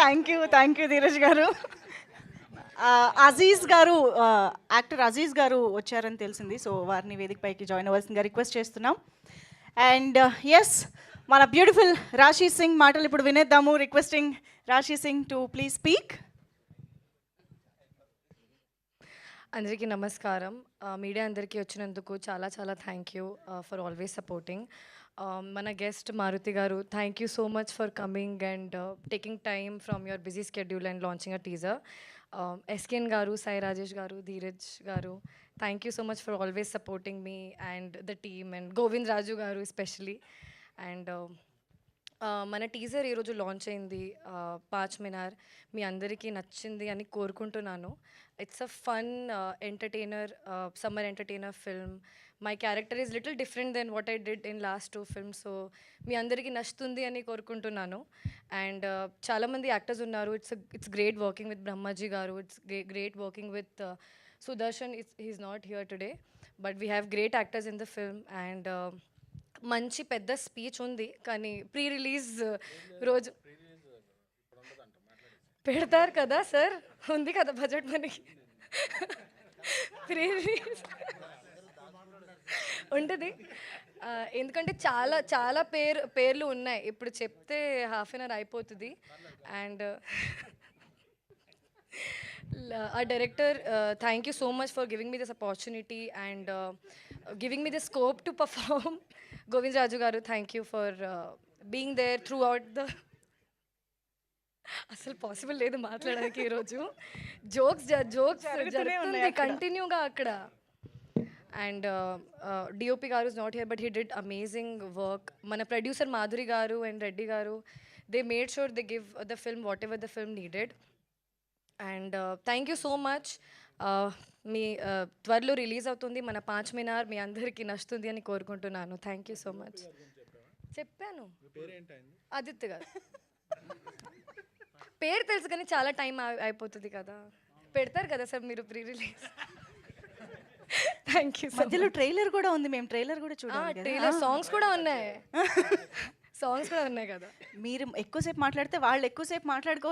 Thank you Dheeraj గారు. అజీజ్ గారు, actor Aziz గారు వచ్చారని తెలిసింది. సో వారిని వేదిక పైకి జాయిన్ అవ్వాల్సిందిగా రిక్వెస్ట్ చేస్తున్నాం. అండ్ ఎస్, మన బ్యూటిఫుల్ రాశి సింగ్ మాటలు ఇప్పుడు వినేద్దాము. రిక్వెస్టింగ్ రాశి సింగ్ టు ప్లీజ్ స్పీక్. అందరికీ నమస్కారం. మీడియా అందరికీ వచ్చినందుకు చాలా చాలా thank you for always supporting. మన guest Maruti garu, thank you so much for coming and taking time from your busy schedule and launching a teaser. SKN garu, Sai Rajesh garu, Dheeraj garu, thank you so much for always supporting me and the team and Govind Raju garu especially. And మన teaser ఈరోజు launch అయింది, పాంచ్ మినార్. మీ అందరికీ నచ్చింది అని కోరుకుంటున్నాను. It's a fun entertainer, summer entertainer film. My character is little different than what I did in last 2 films. So మీ అందరికీ నచ్చుతుంది అని కోరుకుంటున్నాను. అండ్ చాలామంది యాక్టర్స్ ఉన్నారు. It's great working with Brahmaji garu. It's great working with Sudarshan. He's not here today, but we have great actors in the film. And మంచి పెద్ద speech ఉంది, కానీ ప్రీ రిలీజ్ రోజు పెడతారు కదా సార్, ఉంది కదా బడ్జెట్ మనకి. ప్రీ రిలీజ్ ఉంటుంది, ఎందుకంటే చాలా చాలా పేర్లు ఉన్నాయి. ఇప్పుడు చెప్తే హాఫ్ అన్ అవర్ అయిపోతుంది. And our director, thank you so much for giving me this opportunity and giving me the scope to perform. Govind Raju garu, thank you for being there throughout the అసలు possible లేదు మాట్లాడడానికి ఈరోజు. Jokes జరుగుతుంది కంటిన్యూగా అక్కడ. And DOP garu is not here, but he did amazing work. మన producer Madhuri garu and Reddy garu, they made sure they give the film whatever the film needed. And thank you so much. మీ త్వరలో release అవుతుంది మన పాంచ్ మినార్. మీ అందరికీ నచ్చుతుంది అని కోరుకుంటున్నాను. Thank you so much. చెప్పాను ఆదిత్య గారు పేరు తెలుసు, కానీ చాలా టైం అయిపోతుంది కదా. పెడతారు కదా సార్ మీరు ప్రీ రిలీజ్. Thank you. మధ్యలో ట్రైలర్ కూడా ఉంది, మేము ట్రైలర్ కూడా చూడాలి. ట్రైలర్ సాంగ్స్ కూడా ఉన్నాయి, సాంగ్స్ కూడా ఉన్నాయి కదా. మీరు ఎక్కువసేపు మాట్లాడితే వాళ్ళు ఎక్కువసేపు మాట్లాడుకో